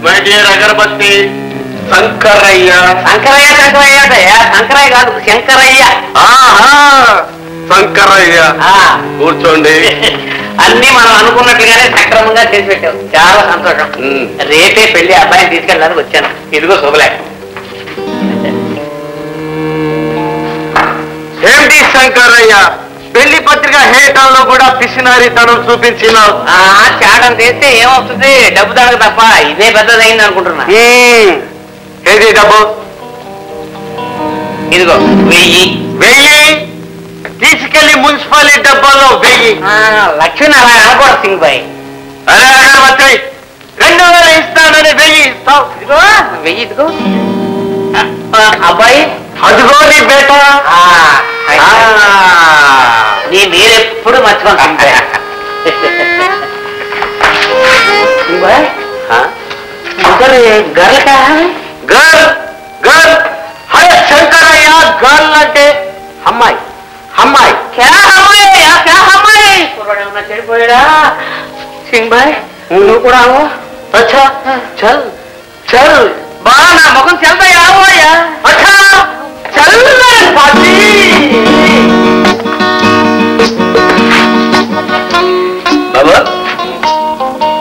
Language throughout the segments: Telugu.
మై డియర్ అగరబత్తి శంకరయ్య. శంకరయ్య శంకరయ్య శంకరయ్య కాదు శంకరయ్య. శంకరయ్య కూర్చోండి. అన్ని మనం అనుకున్నట్లుగానే సక్రమంగా చేసి పెట్టావు. చాలా సంతోషం. రేపే పెళ్లి అబ్బాయిని తీసుకెళ్ళడానికి వచ్చాను. ఇదిగో శుభలే. ఏమిటి శంకరయ్య, పెళ్లి పత్రిక హేటంలో కూడా పిసినారితనం చూపించినావు. చాటం చేస్తే ఏమవుతుంది? డబ్బు తనకు తప్ప. ఇదే పెద్దదైంది అనుకుంటున్నా. ఏది డబ్బు? ఇదిగో 1000. తీసుకెళ్లి మున్సిపాలిటీ డబ్బాలో 1000. లక్ష్మణ్ అలా అనకూడదు సింగ్ బాయ్. అరే అగరబత్తి 2000 ఇస్తానని 1000 ఇస్తావు. ఇదిగో 1000. ఇదిగో అబ్బాయి అదిగో నీ బేట. మీరెప్పుడు మర్చిపోను సింగ్ బాయ్. Girl girl girl. Hare Shankarayya, girl అంటే అమ్మాయి. అమ్మాయి చెడిపోయాడా సింగ్ బాయ్? నువ్వు కూడా అచ్చా చల్ చల్. బాగా నా ముఖం చెల్తాయా? అచ్చా చల్ పార్టీ. బాబు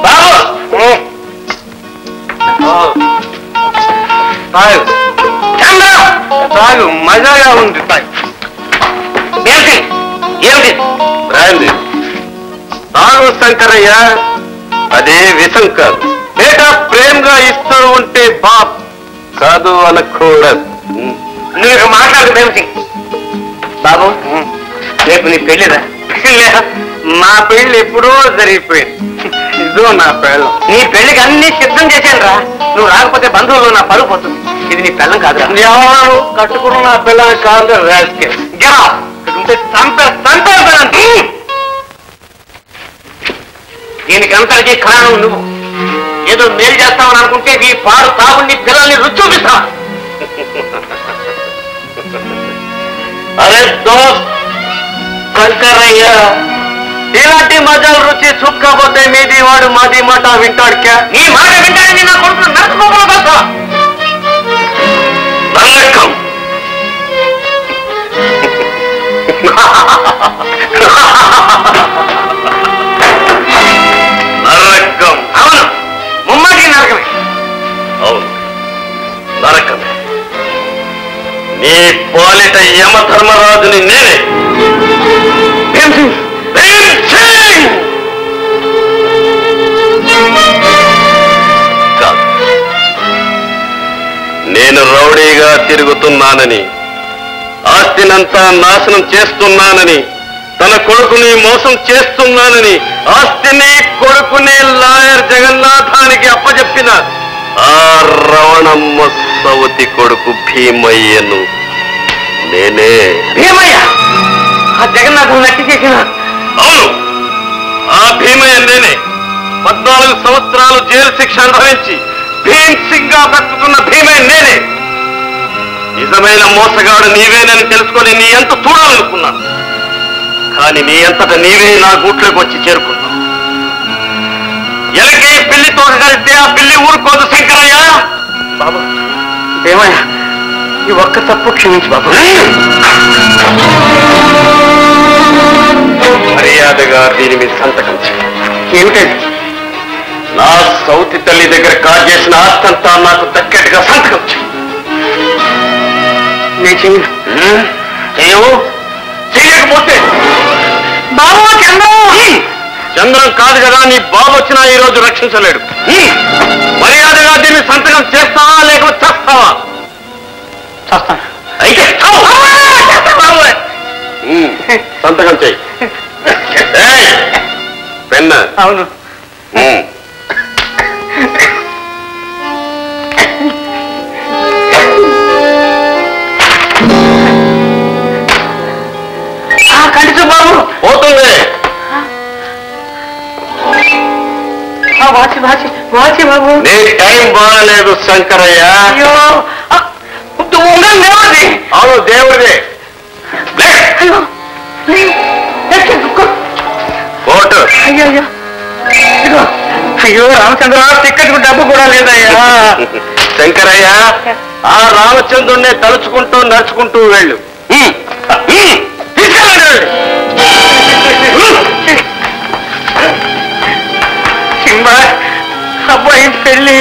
బాబు తాగు చంద్ర తాగు, మజాగా ఉంది. ఏమిటి రాయండి. తాగు శంకరయ్య, అదే విషం కాదు. బేట ప్రేమగా ఇస్తూ ఉంటే బాప్ కాదు అనకూడదు. నువ్వు మాట్లాడు ప్రేమసి. బాబు రేపు నీ పెళ్లిరా? నా పెళ్లి ఎప్పుడో జరిగిపోయింది. ఇదో నా పెళ్ళం. నీ పెళ్లికి అన్ని సిద్ధం చేశాను రా. నువ్వు రాకపోతే బంధువులు నా పరువు పోతుంది. ఇది నీ పెళ్ళం కాదురా. ఎవరు కట్టుకున్న నా పిల్లలు కాదు. రాజకీయ ఉంటే చంపేస్తానంటే దీనికి అంతటికీ కారణం నువ్వు. ఏదో మేలు చేస్తావని అనుకుంటే నీ పాడు తాగుని పిల్లల్ని రుచి చూపిస్తావా? అరే దోస్త్ శంకరయ్య, ఇలాంటి మజాలు రుచి చూక్కపోతే మీది వాడు మాది మాట వింటాడు. నీ మాట వింటాడని నా కొడుకు నరకం. నరకం నరకం. అవును, ముమ్మాటి నరకమే. అవును నరకమే. నీ పాలిట యమధర్మరాజుని నేనే. నేను రౌడీగా తిరుగుతున్నానని, ఆస్తినంతా నాశనం చేస్తున్నానని, తన కొడుకుని మోసం చేస్తున్నానని ఆస్తిని కొడుకుని లాయర్ జగన్నాథానికి అప్పచెప్పిన ఆ రవణమ్మ సవతి కొడుకు భీమయ్యను నేనే. భీమయ్య ఆ జగన్నాథం నట్టి చేసిన? అవును, ఆ భీమయ్య నేనే. 14 సంవత్సరాలు జైలు శిక్ష అనుభవించి భీమ్ సింగ్ గా బ్రతుకుతున్న భీమయ్య నేనే. నిజమైన మోసగాడు నీవేనని తెలుసుకొని నీ ఎంత చూడాలనుకున్నాను. కానీ నీ అంతట నీవే నా గూట్లోకి వచ్చి చేరుకున్నావు. ఎలకే పిల్లితో కలిస్తే ఆ పిల్లి ఊరుకోదు శంకరయ్య. బాబు భీమయ్య, ఈ ఒక్క తప్పు క్షమించు బాబు. మర్యాదగా దీని మీద సంతకం చేయి. ఏమిటది? నా సౌతి తల్లి దగ్గర కాజేసిన ఆస్తంతా నాకు దక్కట్టుగా సంతకం చేయి. నేను చెయ్యను. చేయవు? చేయకపోతే బాబు చంద్రం కాదు కదా నీ బాబు వచ్చినా ఈ రోజు రక్షించలేడు. మర్యాదగా దీన్ని సంతకం చేస్తావా లేకపోతే చేస్తావా? చేస్తాను. అయితే సంతకం చెయ్యి. పెన్న. అవును. కంటి బాబు పోతుంది. వాచి వాచి వాచి బాబు. నీ టైం బాగలేదు శంకరయ్య. అయ్యో అవును దేవుడిదే. ఓటు. అయ్యో అయ్యో ఇదిగో అయ్యో రామచంద్ర, టిక్కెట్కు డబ్బు కూడా లేదయ్యా. శంకరయ్య, ఆ రామచంద్రుణ్ణి తలుచుకుంటూ నడుచుకుంటూ వెళ్ళు. తీసుకెళ్ళండి. అబ్బాయి పెళ్లి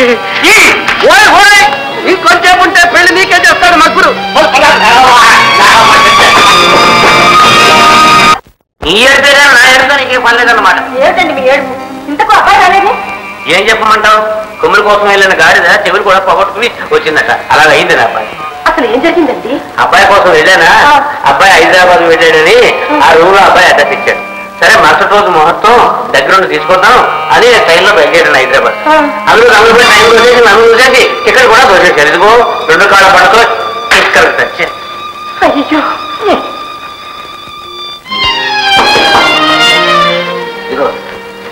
ఇంకొంచెం ఉంటే పెళ్లి నీకే చేస్తాడు మగ్గురు. ఈ ఏడుపేరే నా ఏడుతో నీకేం పర్లేదన్నమాట. ఏమిటండి మీ ఏడుపు? ఇంతకు అబ్బాయి రాలేదు? ఏం చెప్పమంటావు? కొమ్ముల కోసం వెళ్ళిన గాడిద చెవులు కూడా పోగొట్టుకుని వచ్చిందట. అలాగ అయింది నా అబ్బాయి. అసలు ఏం జరిగిందండి? అబ్బాయి కోసం వెళ్ళానా, అబ్బాయి హైదరాబాద్ వెళ్ళాడని ఆ రూమ్ లో అబ్బాయి అడ్రస్ ఇచ్చాడు. సరే మరుసటి రోజు ముహూర్తం దగ్గరుండి తీసుకొద్దాం అని ట్రైన్లో బయలుదేరాను హైదరాబాద్. అందులో రంగుపై ట్రైన్ వచ్చేసి నన్ను చూసేసి టికెట్ కూడా వచ్చేసారు. ఇదిగో 2 కాళ్ళ పడతో తీసుకెళ్తాను. అయ్యో, ఇదిగో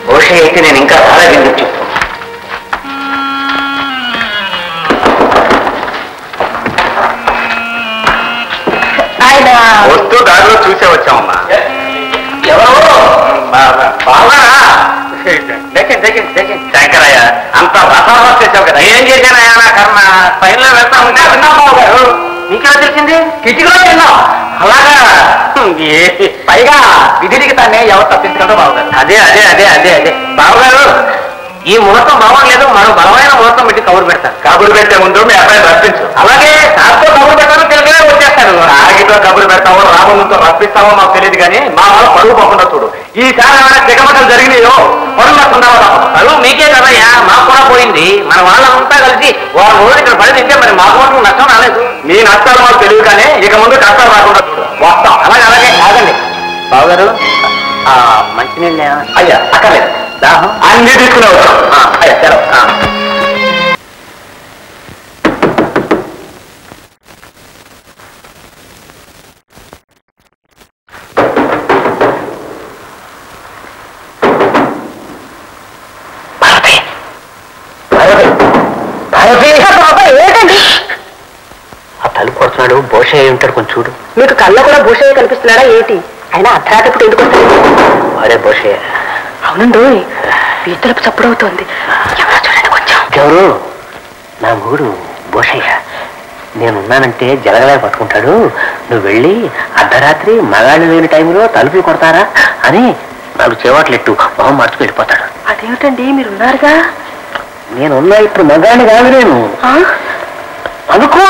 బహుశా అయితే నేను ఇంకా చాలా విందు ఆయన వస్తూ దారిలో చూసే వచ్చామమ్మా. ఎవరు బాగా శంకరయ్య, అంత రసాలు చేసావు కదా. ఏం చేశానయా నా కర్మ. పైన వెళ్తా ఉంటే విన్నాం బాబు గారు. నీకెలా తెలిసింది? కిటికీలో విన్నాం. అలాగా పైగా విధి దిగుతానే ఎవరు తప్పించగలరు బాబు గారు. అదే అదే అదే అదే అదే బాబు గారు, ఈ ముహూర్తం బాగోలేదు. మనం బలమైన ముహూర్తం పెట్టి కబురు పెడతాను. కబురు పెట్టే ముందు మీ అబ్బాయిని రప్పించు. అలాగే సార్తో కబురు పెట్టాను, తెలుగునే వచ్చేస్తాను. ఆగితో కబురు పెడతావో రాబందుతో రప్పిస్తావో మాకు తెలియదు కానీ మా వాళ్ళు పరుగు పోకుండా చూడు. ఈసారి ఏమైనా దిగమటలు జరిగినాయో పరుగు వస్తున్నావా? పరువు మీకే కదయ్యా, మాకు కూడా పోయింది. మన వాళ్ళంతా కలిసి వారం రోజులు ఇక్కడ పడి తింటే మరి మాకు మాత్రం నష్టం రాలేదు. నీ నష్టాలు మాకు తెలియదు కానీ ఇక ముందు కష్టాలు రాకుండా చూడు. వస్తాం. అలాగే అలాగే ఆగండి బావగారు. మంచినీళ్ళు అయ్యా అక్కర్లేదు, దాహం అన్ని తీసుకునే వచ్చాం. అయ్యా సెలవు. ఏంటండి ఆ తలుపు కొడుతున్నాడు. బహుశా అయి ఉంటాడు, కొంచెం చూడు. మీకు కళ్ళ కూడా భూషయ్య కనిపిస్తున్నాడా ఏంటి? ఆయన అర్ధరాత్రి ఎందుకు వస్తాడు? అరే బహుశా. అవునండు, వీధులకు చప్పుడవుతోంది. ఎవరో చూడండి కొంచెం. ఎవరు? నా మూడు బహుశయ్య. నేనున్నానంటే జలగలా పట్టుకుంటాడు. నువ్వు వెళ్ళి అర్ధరాత్రి మగాళ్ళు లేని టైంలో తలుపులు కొడతారా అని నాకు చేవట్లెట్టు మొహం మార్చుకు వెళ్ళిపోతాడు. అదేమిటండి, మీరున్నారుగా. నేనున్నా ఇప్పుడు మగాడిని కాదు నేను. అనుకో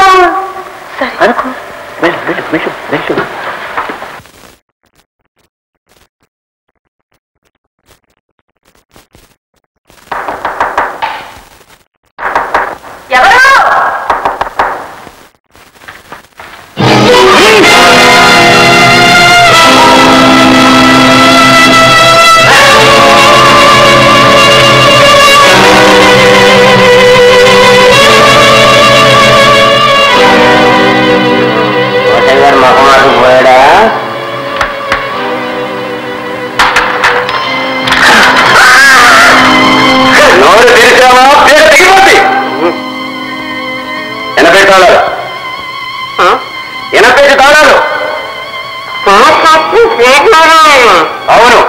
సరే అనుకో. వెళ్ళు వెళ్ళు వెళ్ళు వెళ్ళు. ఎవరు? గారు మగమాకు పోయాడా? నోరు తెరిచావా పేరు తెగిపోద్ది. 80 తాళాలు, 80 తాళాలు. అవును.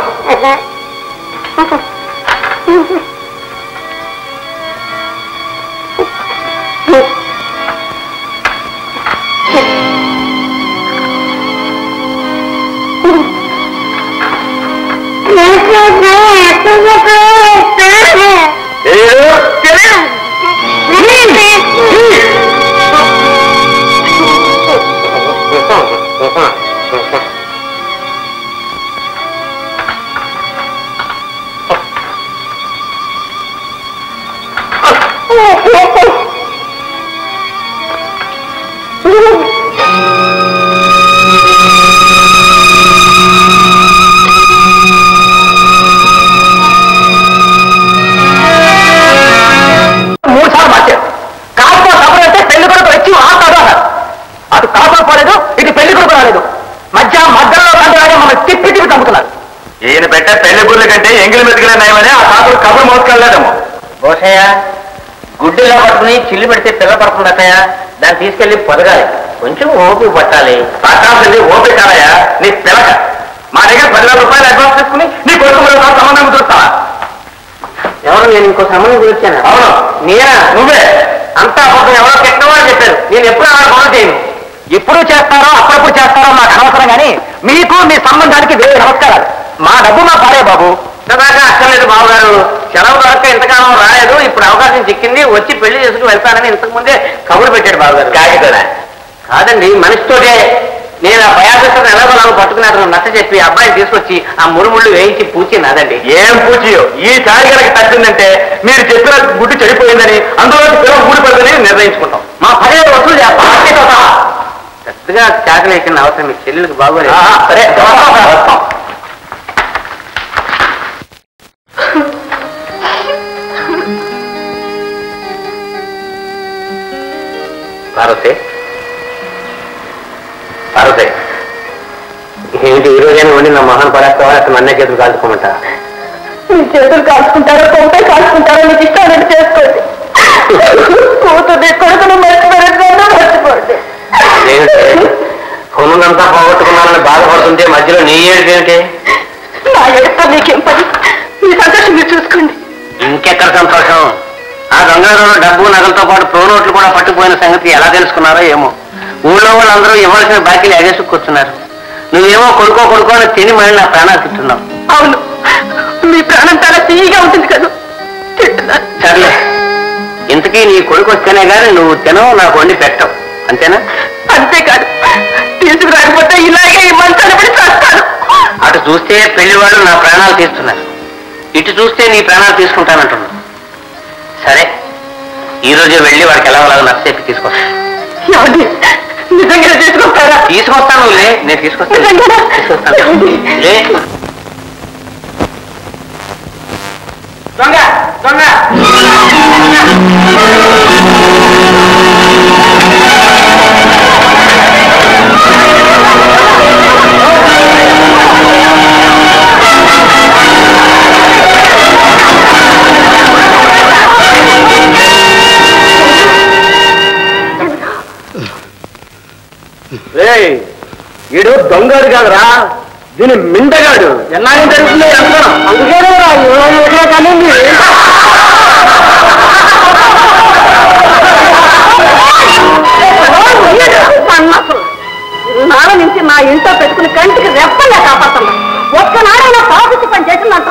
ఈయన పెట్టే పెళ్లి గుర్ల కంటే ఎంగిలి మెతుకులే నయమని ఆ తాతలు కబురు మోసుకెళ్ళలేదేమో. బహుశయ్య గుడ్డిలా పట్టుకుని చిల్లు పెడితే పిల్ల పడుతుంది అక్కయ్య. దాన్ని తీసుకెళ్లి పొదగాలి. కొంచెం ఓపిక పట్టాలి. పట్టాల్సింది ఓపికాలయ్యా నీ పిలక. మా దగ్గర 10,000 రూపాయలు అడ్వాన్స్ తీసుకుని నీ కొడుకు సంబంధం చూస్తావా? ఎవరు నేను ఇంకో సంబంధం గురించాను. అవును, నేనా? నువ్వే. అంతా అప్పుడు ఎవరో పెట్టినవాళ్ళు చెప్పారు. నేను ఎప్పుడు అలా ఫోన్ చేయను. ఎప్పుడు చేస్తారో అప్పుడప్పుడు చేస్తారో మాకు అనవసరం కానీ మీకు మీ సంబంధానికి వేరే నమస్కారాలు. మా డబ్బు మా పాడే బాబు. ఇంతదాకా అక్కర్లేదు బాబుగారు. సెలవు దొరక్క ఇంతకాలం రాలేదు. ఇప్పుడు అవకాశం చిక్కింది, వచ్చి పెళ్లి చేసుకుని వెళ్తానని ఇంతకు ముందే కబురు పెట్టాడు బాబుగారు. కాగితోడా? కాదండి, మనిషితోటే. నేను ఆ భయాదృష్టిని ఎలాగోలాగో పట్టుకున్నాను నచ్చ చెప్పి అబ్బాయిని తీసుకొచ్చి ఆ ముళ్ళు వేయించి పూచి నాదండి. ఏం పూచియో? ఈ సారి కనుక తగ్గిందంటే మీరు చెప్పిన గుడ్డు చెడిపోయిందని, అందులో పిల్లలు ఊడిపోయిందని నిర్ణయించుకుంటాం. మా 15 వసూలు చేస్తాం. పెద్దగా చాకలేకిన అవసరం మీ చెల్లెలకు బాగోలేదు. సరే వస్తాం. పార్వతి, పార్వతి, ఏంటి ఈ రోజైనా వండి నా మొహన్ పడేస్తావా? అసలు అన్న చేతులు కాల్చుకోమంటా? మీ చేతులు కాల్చుకుంటారో కొంపై కాల్చుకుంటారో మీకు ఇష్టం చేసుకోండి. కూతుర్ని కొడుకును మర్చిపోండి. కొనుగంతా పోగొట్టుకున్నానని బాధపడుతుంటే మధ్యలో నీ ఏడు ఏమిటి? నా ఏడుతో మీకేం పని? మీ సంతోషం మీరు చూసుకోండి. ఇంకెక్కడ సంతోషం? ఆ దొంగలలో డబ్బు నగలతో పాటు ప్రోనోట్లు కూడా పట్టుకుపోయిన సంగతి ఎలా తెలుసుకున్నారో ఏమో. ఊళ్ళో వాళ్ళందరూ ఇవ్వాల్సిన బాకీలు ఎగేసుకొచ్చున్నారు. నువ్వేమో కొడుకో అని తిని మళ్ళీ నా ప్రాణాలు తింటున్నావు. అవును, మీ ప్రాణం చాలా తీయగా ఉంటుంది కదా. సర్లే, ఇంతకీ నీ కొడుకు వస్తేనే కానీ నువ్వు తినవు, నాకు వండి పెట్టవు, అంతేనా? అంతేకాదు, తీసుకురాకపోతే ఇలాగే ఈ మంచాన్ని పడి చేస్తాను. అటు చూస్తే పెళ్లి వాళ్ళు నా ప్రాణాలు తీస్తున్నారు, ఇటు చూస్తే నీ ప్రాణాలు తీసుకుంటానంటున్నావు. సరే, ఈ రోజే వెళ్ళి వాడికి ఎలాగోలాగా నచ్చ తీసుకొస్తాను. నిజంగా తీసుకొస్తారా? తీసుకొస్తాను, నేను తీసుకొస్తాను. దొంగ దొంగ వీడు దొంగడు కాదురా, దీని మిండగాడు. ఎన్నాళ్ళు జరుగుతుంది అందుకే నాన్న నుంచి నా ఇంట్లో పెట్టుకుని కంటికి రెప్పలే కాపాడుతున్నా. ఒక్కనాడైనా పాపిచ్చి పని చేసిందంట.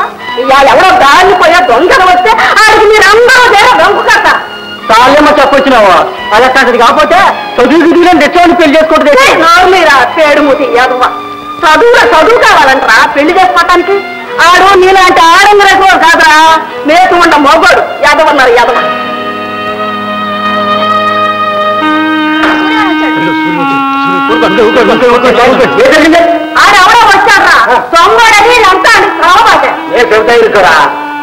ఎవరో దాన్ని పోయా దొంగలు వస్తే ఆడికి మీరు అందరూ వేరే దొంగ కట్ట చాలేమో చెప్పొచ్చినావా? అదొక్కడికి కాకపోతే చదువు తెచ్చుకొని పెళ్లి చేసుకుంటుంది. మీరా పేడుమూతి యాదవ, చదువు కావాలంటరా పెళ్లి చేసుకోవటానికి? ఆడు నీలాంటి ఆడంగరకు కాదురా, నేతు ఉండ మొగోడు యాదవన్నారు యాదవ. ఆడెవడో వచ్చాడ్రా దొంగడని వీళ్ళంతా అని రావాలి. నేను చెబుతా ఇరుకోరా,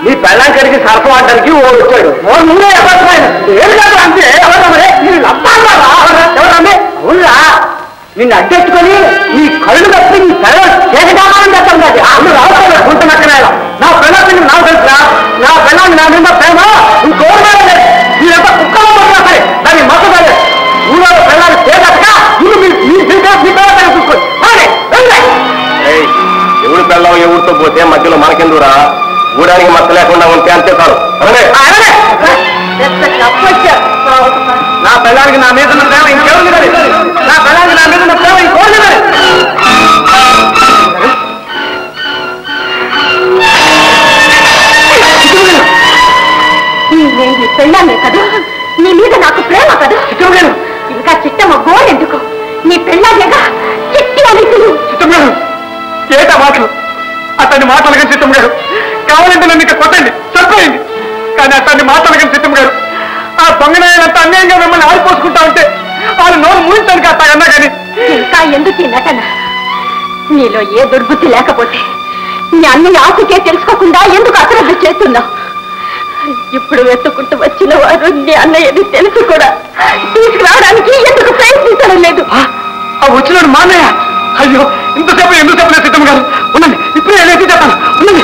నీ పెళ్ళాంకడికి సరఫం ఆడడానికి ఓ వచ్చాడు. నువ్వే ఏడు కాదు అంతే. అవునురా, నిన్ను అడ్డెట్టుకొని నీ కళ్ళు కప్పి నీ పెళ్ళ చేసగాలని చెప్పడం కాదు. అల్లు రావాలి గుంటనక్కనే. నా పెళ్ళాన్ని నాకు తెలుసురా, నా పెళ్ళాన్ని నా మీద ప్రేమ నువ్వు కోరలేదు. మీరంతా కుక్కలో పడినా సరే దాన్ని మసలేదు. ఊళ్ళో పెళ్ళాన్ని చేదక్క చూసుకోండి. ఎవరు పెళ్ళం ఎవరితో పోతే మధ్యలో మనకెందుకురా? ఊడానికి మచ్చ లేకుండా ఉంటే అంతే చాలు. నా పిల్లానికి నా మీద ఉన్న ప్రేమ ఇంకెవరు లేదు. నా పిల్లానికి నా మీద ఉన్న ప్రేమ ఇంకోరు లేదు. నేను పెళ్ళామే కదా, నీ మీద నాకు ప్రేమ కదా. చిట్టం ఇంకా చిట్టమ్మ గోరెందుకు? నీ పెళ్ళామేగా చిట్టి అని చిట్టం గారు ఏటా మాటలు? అతన్ని మాటలగా చిట్టం గారు కావాలంటే నన్ను ఇక కొట్టండి, చనిపోయింది. కానీ అతన్ని మాటలగా చిట్టం గారు ఆ దొంగనంత అన్యాయంగా మిమ్మల్ని ఆడిపోసుకుంటా ఉంటే వాళ్ళు నోరు మూయించాను కాస్తా అన్నా కానీ. ఇంకా ఎందుకు నటన? నీలో ఏ దుర్బుద్ధి లేకపోతే నీ అన్ని ఆకుకే తెలుసుకోకుండా ఎందుకు అశ్రద్ధ చేస్తున్నావు? ఇప్పుడు వెతుకుంటూ వచ్చిన వారు నీ అన్నయ్యని తెలుసు కూడా తీసుకురావడానికి ఎందుకు ప్రయత్నించడం లేదు? ఆ వచ్చినాడు మా అన్నయ్య. అయ్యో ఇంతసేపు ఎందుకు చెప్పలేదు చిట్టం గారు? ఉండండి, ఇప్పుడే వెళ్ళేసి చెప్తాను. ఉండండి.